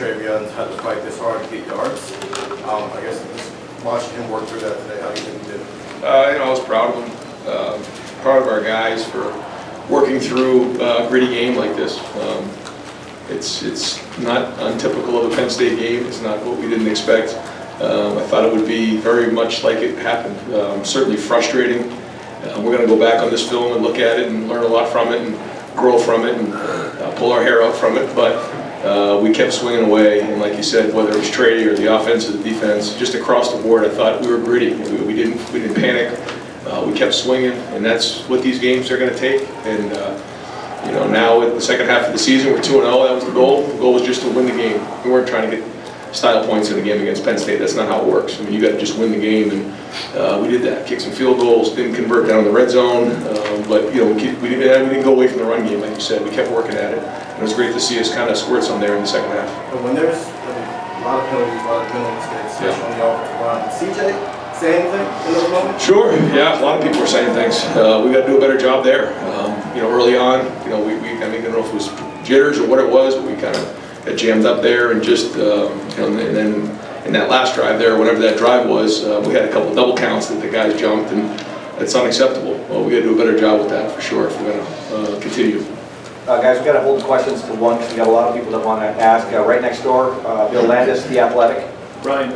Trayvon's had to fight this hard to get yards. I guess just watching him work through that today, how do you think he did? I was proud of him. Proud of our guys for working through a gritty game like this. It's not untypical of a Penn State game. It's not what we didn't expect. I thought it would be very much like it happened. Certainly frustrating. We're going to go back on this film and look at it and learn a lot from it and grow from it and pull our hair out from it. But we kept swinging away, and like you said, whether it was Trey or the offense or the defense, just across the board, I thought we were gritty. We didn't panic. We kept swinging, and that's what these games are going to take. And you know, now in the second half of the season, we're 2-0. That was the goal. The goal was just to win the game. We weren't trying to get style points in the game against Penn State. That's not how it works. I mean, you got to just win the game, and we did that. Kicked some field goals, didn't convert down in the red zone, but you know, we didn't go away from the run game, like you said. We kept working at it, and it was great to see us kind of squirt some there in the second half. But when there's a lot of penalties, a lot of penalty mistakes, especially on the offensive line, CJ say anything in those moments? Sure. Yeah, a lot of people were saying things. We got to do a better job there. You know, early on, you know, I mean, I don't know if it was jitters or what it was, but we kind of got jammed up there, and just you know, and then in that last drive there, whatever that drive was, we had a couple double counts that the guys jumped, and it's unacceptable. Well, we got to do a better job with that for sure if we're going to continue. Guys, we've got to hold the questions to one because we got a lot of people that want to ask. Right next door, Bill Landis, The Athletic. Ryan,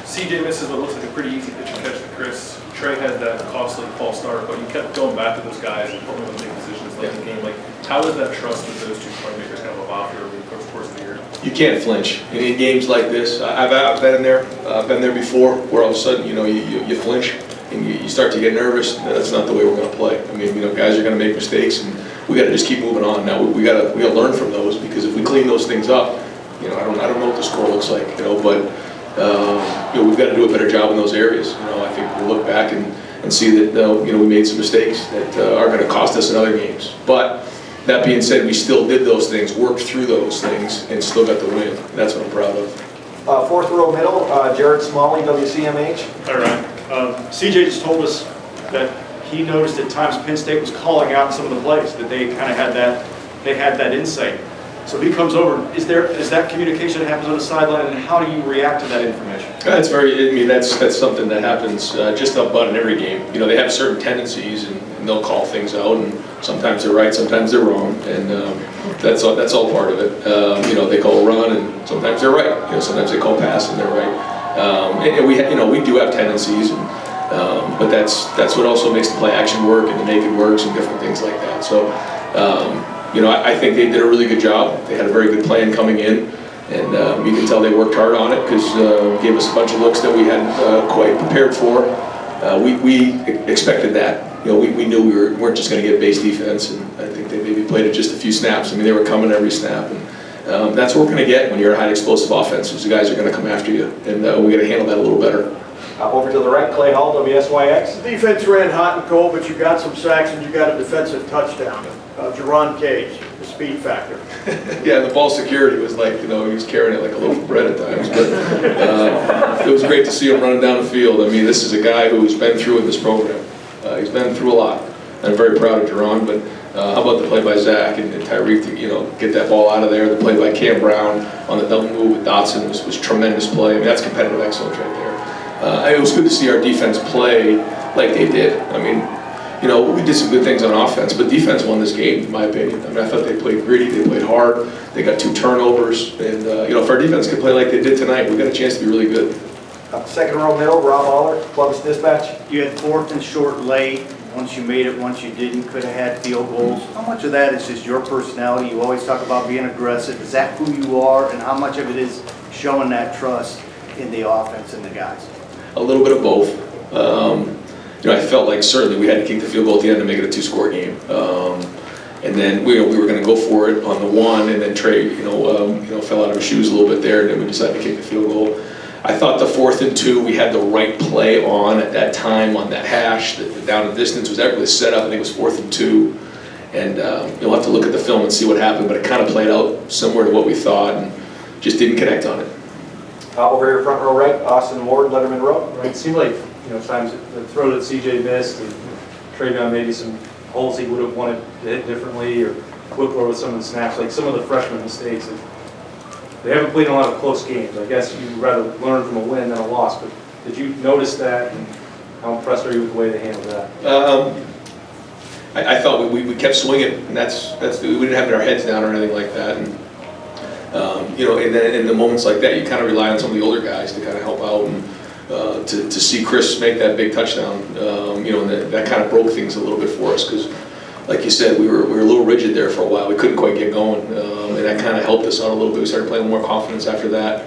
CJ misses what looks like a pretty easy pitch and catch to Chris. Trey had that costly false start, but you kept going back to those guys and putting them in big positions late in the game. Like, how does that trust with those two playmakers kind of evolve here over the course of the year? You can't flinch in games like this. I've been in there. I've been there before, where all of a sudden, you know, you flinch and you start to get nervous. That's not the way we're going to play. I mean, you know, guys are going to make mistakes, and we got to just keep moving on. Now we got to learn from those, because if we clean those things up, you know, I don't know what the score looks like, you know, but you know, we've got to do a better job in those areas. You know, I think we'll look back and see that you know, we made some mistakes that are going to cost us in other games. But that being said, we still did those things, worked through those things, and still got the win. That's what I'm proud of. Fourth row middle, Jared Smalley, WCMH. All right. CJ just told us that he noticed at times Penn State was calling out some of the plays, that they kind of had that insight. So he comes over. Is that communication that happens on the sideline, and how do you react to that information? That's I mean, that's something that happens just about in every game. You know, they have certain tendencies, and they'll call things out, and sometimes they're right, sometimes they're wrong, and that's all part of it. You know, they call a run, and sometimes they're right. You know, sometimes they call pass, and they're right. And we do have tendencies, but that's what also makes the play action work and the naked works and different things like that. So. You know, I think they did a really good job. They had a very good plan coming in, and you can tell they worked hard on it, because gave us a bunch of looks that we hadn't quite prepared for. We expected that. You know, we knew we weren't just going to get base defense, and I think they maybe played it just a few snaps. I mean, they were coming every snap, and that's what we're going to get when you're a high explosive offense. The guys are going to come after you, and we got to handle that a little better. Over to the right, Clay Hall, WSYX. The defense ran hot and cold, but you got some sacks and you got a defensive touchdown. Jerron Cage, the speed factor. Yeah, the ball security was like, you know, he was carrying it like a loaf of bread at times. But it was great to see him running down the field. I mean, this is a guy who's been through in this program. He's been through a lot. I'm very proud of Jerron, but how about the play by Zach and Tyreek to, you know, get that ball out of there. The play by Cam Brown on the double move with Dotson was tremendous play. I mean, that's competitive excellence right there. It was good to see our defense play like they did. I mean, you know, we did some good things on offense, but defense won this game, in my opinion. I mean, I thought they played gritty, they played hard, they got 2 turnovers, and you know, if our defense could play like they did tonight, we got a chance to be really good. Second row middle, Rob Aller, Columbus Dispatch. You had 4th and short late. Once you made it, once you didn't, could have had field goals. How much of that is just your personality? You always talk about being aggressive. Is that who you are, and how much of it is showing that trust in the offense and the guys? A little bit of both. You know, I felt like certainly we had to kick the field goal at the end to make it a 2-score game. And then we were going to go for it on the 1, and then Trey, you know, fell out of his shoes a little bit there, and then we decided to kick the field goal. I thought the 4th and 2, we had the right play on at that time on that hash. The down and distance was really set up. I think it was 4th and 2, and you'll have to look at the film and see what happened. But it kind of played out similar to what we thought, and just didn't connect on it. Over here, front row right, Austin Ward, Letterman Row. Right, it seemed like, you know, times the throw that CJ missed, and Trayvon maybe some holes he would have wanted to hit differently, or Whippler with some of the snaps, like some of the freshman mistakes that they haven't played in a lot of close games. I guess you'd rather learn from a win than a loss, but did you notice that, and how impressed are you with the way they handled that? I thought we kept swinging, and that's we didn't have our heads down or anything like that. And you know, and then in the moments like that, you kind of rely on some of the older guys to kind of help out, and to see Chris make that big touchdown, you know, and that kind of broke things a little bit for us, because like you said, we were a little rigid there for a while. We couldn't quite get going, and that kind of helped us out a little bit. We started playing with more confidence after that.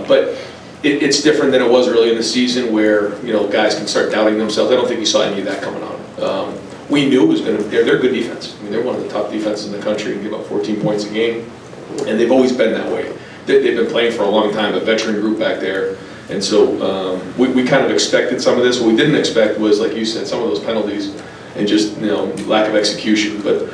But it's different than it was early in the season, where, you know, guys can start doubting themselves. I don't think you saw any of that coming on. We knew it was going to. They're a good defense. I mean, they're one of the top defenses in the country and give up 14 points a game, and they've always been that way. They've been playing for a long time, a veteran group back there, and so we kind of expected some of this. What we didn't expect was, like you said, some of those penalties and just, you know, lack of execution. But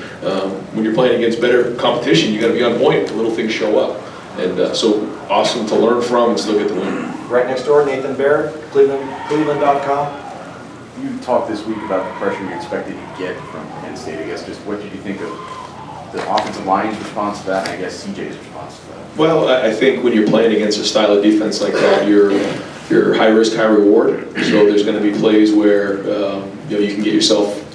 when you're playing against better competition, you got to be on point. The little things show up, and so awesome to learn from and still get the win. Right next door, Nathan Baird, Cleveland.com. You talked this week about the pressure you expected to get from Penn State. I guess just what did you think of the offensive line's response to that, and I guess CJ's response to that? Well, I think when you're playing against a style of defense like that, you're high risk, high reward. So there's going to be plays where you know, you can get yourself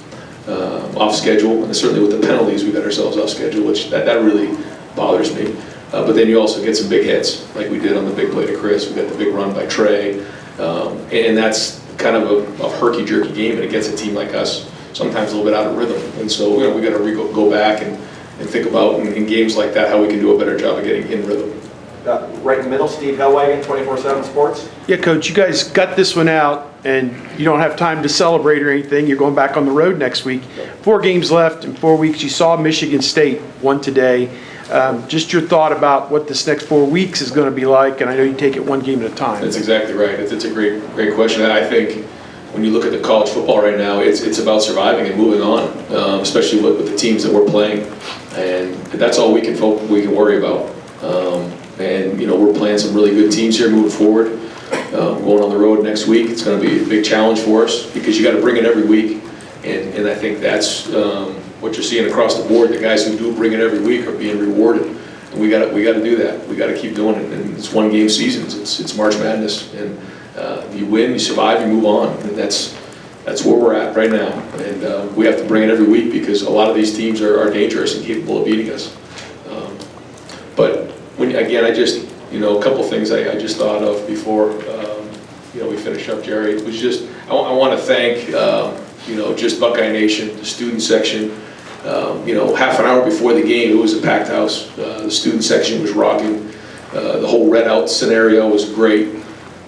off schedule, and certainly with the penalties, we got ourselves off schedule, which that really bothers me. But then you also get some big hits, like we did on the big play to Chris. We got the big run by Trey, and that's kind of a herky-jerky game, and it gets a team like us sometimes a little bit out of rhythm. And so, you know, we got to go back and think about in games like that how we can do a better job of getting in rhythm. Right in the middle, Steve Hellwagon, 24/7 Sports. Yeah, Coach, you guys got this one out, and you don't have time to celebrate or anything. You're going back on the road next week. 4 games left in 4 weeks. You saw Michigan State won today. Just your thought about what this next 4 weeks is going to be like, and I know you take it one game at a time. That's exactly right. It's a great question. I think when you look at the college football right now, it's about surviving and moving on, especially with the teams that we're playing, and that's all we can worry about. And you know, we're playing some really good teams here moving forward. Going on the road next week, it's going to be a big challenge for us because you got to bring it every week, and I think that's what you're seeing across the board. The guys who do bring it every week are being rewarded, and we got to do that. We got to keep doing it. And it's 1 game seasons. It's March Madness, and you win, you survive, you move on, and that's where we're at right now. And we have to bring it every week because a lot of these teams are dangerous and capable of beating us. But again, I just, you know, a couple things I just thought of before you know, we finish up, Jerry. It was just I want to thank you know, just Buckeye Nation, the student section. You know, half an hour before the game, it was a packed house. The student section was rocking. The whole red out scenario was great.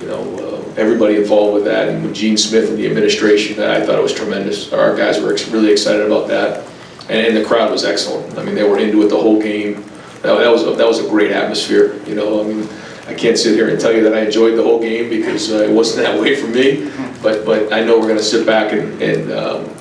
You know, everybody involved with that, and with Gene Smith and the administration, I thought it was tremendous. Our guys were really excited about that, and the crowd was excellent. I mean, they were into it the whole game. That was a great atmosphere. You know, I mean, I can't sit here and tell you that I enjoyed the whole game because it wasn't that way for me. But I know we're going to sit back and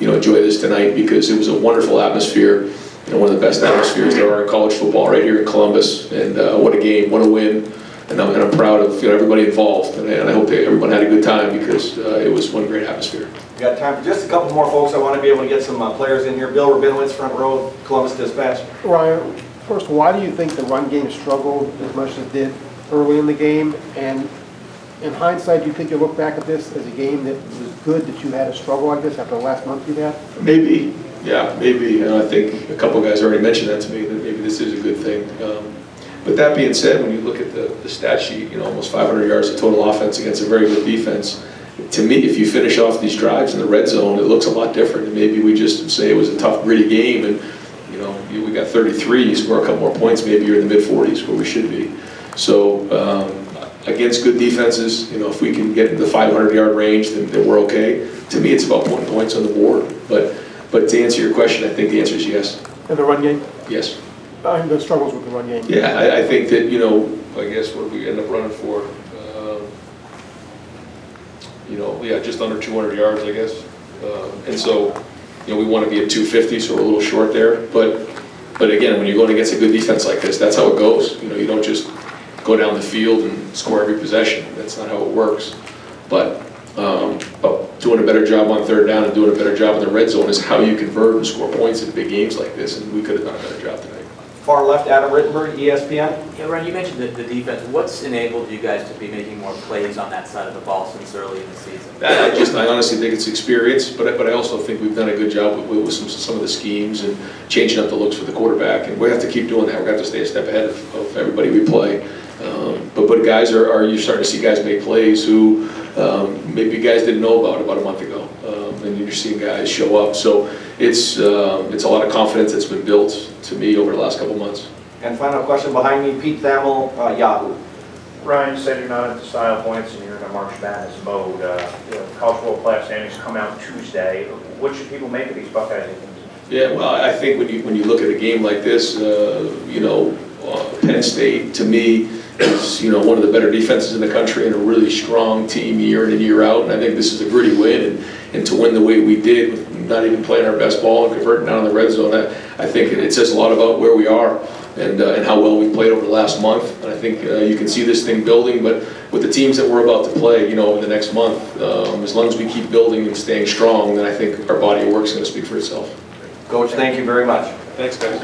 you know, enjoy this tonight because it was a wonderful atmosphere. You know, one of the best atmospheres there are in college football right here in Columbus. And what a game, what a win. And I'm proud of, you know, everybody involved. And I hope everyone had a good time because it was one great atmosphere. We got time for just a couple more folks. I want to be able to get some players in here. Bill Rabinowitz, front row, Columbus Dispatch. Ryan, first, why do you think the run game struggled as much as it did early in the game? And in hindsight, do you think you look back at this as a game that was good that you had a struggle like this after the last month you've had? Maybe, yeah, maybe. And I think a couple guys already mentioned that to me, that maybe this is a good thing. But that being said, when you look at the stat sheet, you know, almost 500 yards of total offense against a very good defense. To me, if you finish off these drives in the red zone, it looks a lot different. And maybe we just say it was a tough, gritty game, and you know, we got 33, you score a couple more points, maybe you're in the mid-40s where we should be. So against good defenses, you know, if we can get into the 500-yard range, then we're okay. To me, it's about putting points on the board. But to answer your question, I think the answer is yes. In the run game? Yes. The struggles with the run game. Yeah, I think that, you know, I guess what we end up running for, you know, yeah, just under 200 yards, I guess. And so, you know, we want to be at 250, so we're a little short there. But again, when you're going against a good defense like this, that's how it goes. You know, you don't just go down the field and score every possession. That's not how it works. But doing a better job on third down and doing a better job in the red zone is how you convert and score points in big games like this, and we could have done a better job tonight. far left, Adam Rittenberg, ESPN. Yeah, Ron, you mentioned the defense. What's enabled you guys to be making more plays on that side of the ball since early in the season? I honestly think it's experience, but I also think we've done a good job with some of the schemes and changing up the looks for the quarterback, and we have to keep doing that. We're going to have to stay a step ahead of everybody we play. But guys you're starting to see guys make plays who maybe guys didn't know about a month ago, and you're seeing guys show up. So it's a lot of confidence that's been built to me over the last couple months. And final question behind me, Pete Thamel, Yahoo. Ryan, you said you're not into style points and you're in a March Madness mode. College football playoff standings come out Tuesday. What should people make of these Buckeyes? Yeah, well, I think when you look at a game like this, Penn State to me is one of the better defenses in the country and a really strong team year in and year out. And I think this is a gritty win, and to win the way we did, with not even playing our best ball and converting down in the red zone, I think it says a lot about where we are and how well we played over the last month. And I think you can see this thing building, but with the teams that we're about to play, over the next month, as long as we keep building and staying strong, then I think our body of work is going to speak for itself. Coach, thank you very much. Thanks, guys.